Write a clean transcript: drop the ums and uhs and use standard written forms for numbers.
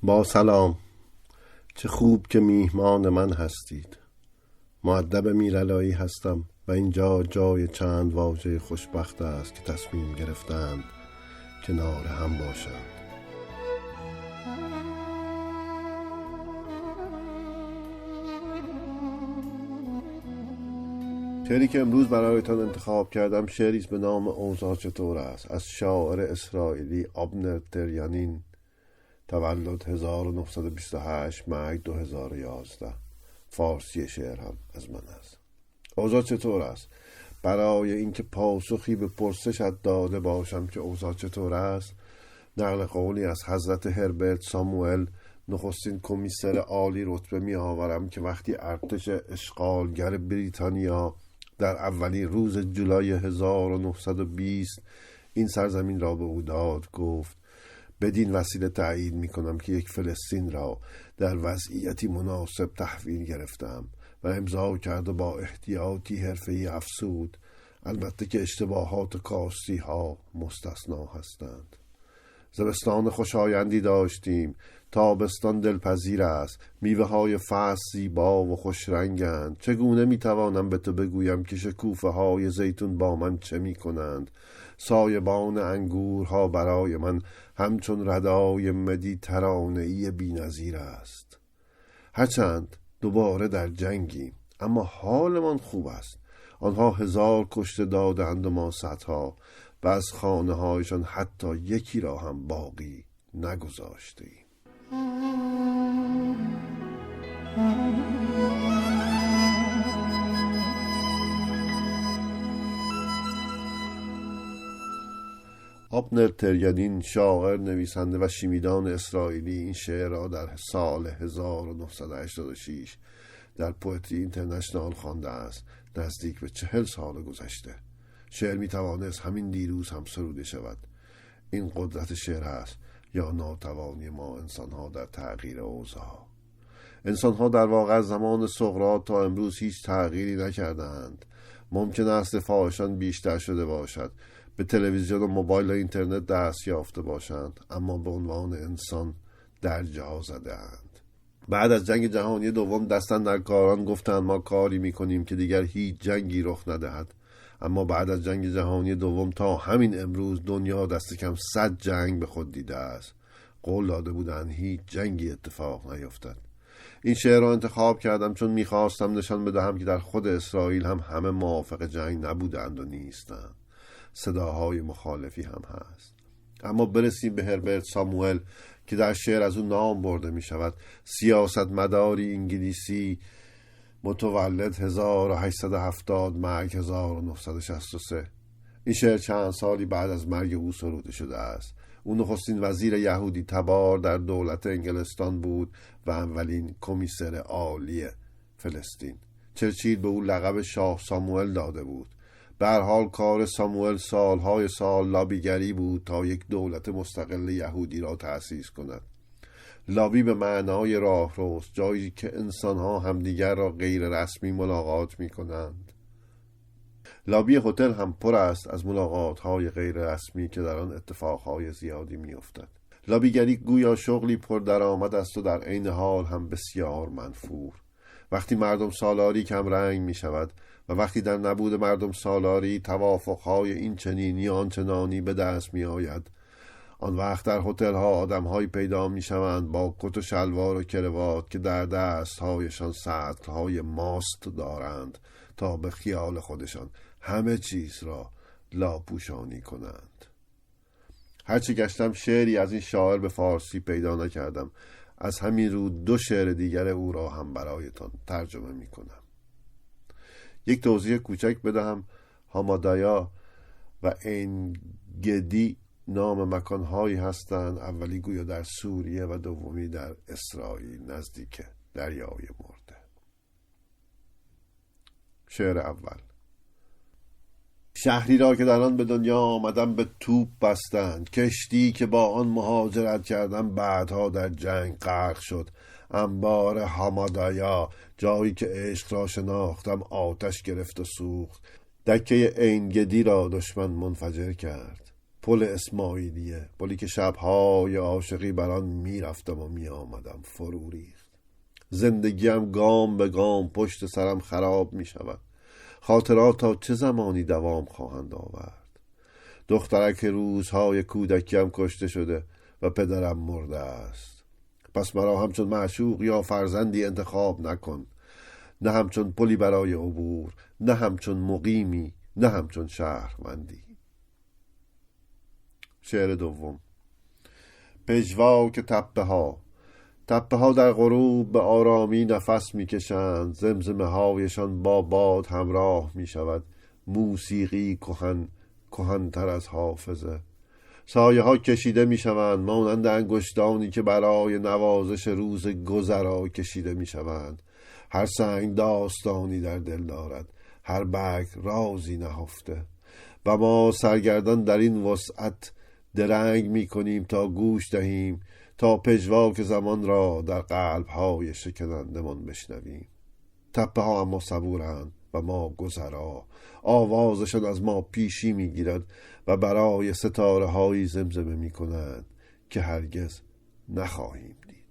با سلام. چه خوب که میهمان من هستید. مؤدب میرعلایی هستم و اینجا جای چند واژه خوشبخت است که تصمیم گرفتند کنار هم باشند. شعری که امروز برایتان انتخاب کردم شعری است به نام اوضاع چطور است از شاعر اسرائیلی آبنر تریانین. تولد 1928، مرگ 2011. فارسی شعر هم از من است. اوضاع چطور است؟ برای اینکه پاسخی به پرسشت داده باشم که اوضاع چطور است، نقل قولی از حضرت هربرت ساموئل، نخستین کمیسر عالی رتبه می آورم که وقتی ارتش اشغالگر بریتانیا در اولین روز جولای 1920 این سرزمین را به او داد، گفت: بدین وسیله تأیید می کنم که یک فلسطین را در وضعیتی مناسب تحویل گرفتم و امضا کرده با احتیاطی حرفه‌ای افزود، البته که اشتباهات کاستی ها مستثنا هستند. زمستان خوشایندی داشتیم، تابستان دلپذیر است، میوه های فصل زیبا و خوش رنگند. چگونه میتوانم به تو بگویم که شکوفه های زیتون با من چه میکنند؟ سایبان انگورها برای من همچون ردای مدیترانه‌ای بی‌نظیر است. هرچند دوباره در جنگیم، اما حالمان خوب است. آنها 1000 کشته دادند و ما صدها، و از خانه هایشان حتی یکی را هم باقی نگذاشتیم. آبنر تریانین، شاعر، نویسنده و شیمیدان اسرائیلی، این شعر را در سال 1986 در پوئتری اینترنشنال خوانده است، نزدیک به 40 سال گذشته. شعر می توانست همین دیروز هم سروده شود. این قدرت شعر است یا ناتوانی ما انسانها در تغییر اوضاع. انسانها در واقع از زمان سقراط تا امروز هیچ تغییری نکردند. ممکن است دفاعشان بیشتر شده باشد، به تلویزیون و موبایل و اینترنت دست یافته باشند، اما به عنوان انسان در جا زده اند. بعد از جنگ جهانی دوم دستن در کاران گفتند ما کاری میکنیم که دیگر هیچ جنگی رخ ندهد. اما بعد از جنگ جهانی دوم تا همین امروز دنیا دست کم 100 جنگ به خود دیده است. قول داده بودند هیچ جنگی اتفاق نیفتد. این شعر را انتخاب کردم چون میخواستم نشان بدهم که در خود اسرائیل هم همه موافق جنگ نبودند و نیستند. صداهای مخالفی هم هست. اما برسیم به هربرت ساموئل که در شعر از او نام برده می شود. سیاستمداری انگلیسی، متولد 1870، مرگ 1963. این شعر چند سالی بعد از مرگ او سروده شده است. او نخستین وزیر یهودی تبار در دولت انگلستان بود و اولین کمیسر عالی فلسطین. چرچیل به او لقب شاه ساموئل داده بود. به هر حال کار ساموئل سالهای سال لابیگری بود تا یک دولت مستقل یهودی را تأسیس کند. لابی به معنای راهروست، جایی که انسانها همدیگر را غیر رسمی ملاقات می کنند. لابی هتل هم پر است از ملاقات‌های غیر رسمی که در آن اتفاقهای زیادی می افتد. لابیگری گویا شغلی پر درآمد است و در عین حال هم بسیار منفور. وقتی مردم سالاری کم رنگ می شود و وقتی در نبود مردم سالاری توافقهای این چنینی آن چنانی به دست می آید، آن وقت در هتل ها آدم هایی پیدا می شوند با کت و شلوار و کروات که در دست هایشان سطل های ماست دارند تا به خیال خودشان همه چیز را لاپوشانی کنند. هرچی گشتم شعری از این شاعر به فارسی پیدا نکردم. از همین رو 2 شعر دیگر او را هم برایتان ترجمه می کنم. یک توضیح کوچک بدهم. هامادایا و عین گدی نام مکانهایی هستند، اولی گویا در سوریه و دومی در اسرائیل نزدیک دریای مرده. شعر اول: شهری را که در آن به دنیا آمدم به توپ بستند، کشتی که با آن مهاجرت کردم بعدها در جنگ غرق شد. انبار هامادایا، جایی که عشق را شناختم، آتش گرفت و سوخت. دکه عین گدی را دشمن منفجر کرد. پل اسماعیلیه، پلی که شبهای عاشقی بران میرفتم و میآمدم فرو ریخت. زندگیم گام به گام پشت سرم خراب میشود. خاطرات تا چه زمانی دوام خواهند آورد؟ دخترک روزهای کودکیم کشته شده و پدرم مرده است. پس مرا همچون معشوق یا فرزندی انتخاب نکن، نه همچون پلی برای عبور، نه همچون مقیمی، نه همچون شهروندی. شعر دوم. پژواک تپه ها در غروب به آرامی نفس میکشند. زمزمه هایشان با باد همراه میشود. موسیقی کهن‌تر از حافظه. سایه ها کشیده میشوند مانند انگشتانی که برای نوازش روز گذرا کشیده میشوند. هر سنگ داستانی در دل دارد، هر برگ رازی نهفته و ما سرگردان در این وسعت درنگ میکنیم تا گوش دهیم، تا پژواک زمان را در قلب‌های شکنندمان بشنویم. تپه ها اما صبورند و ما گذرا. آوازشان از ما پیشی میگیرد و برای ستاره هایی زمزمه میکنند که هرگز نخواهیم دید.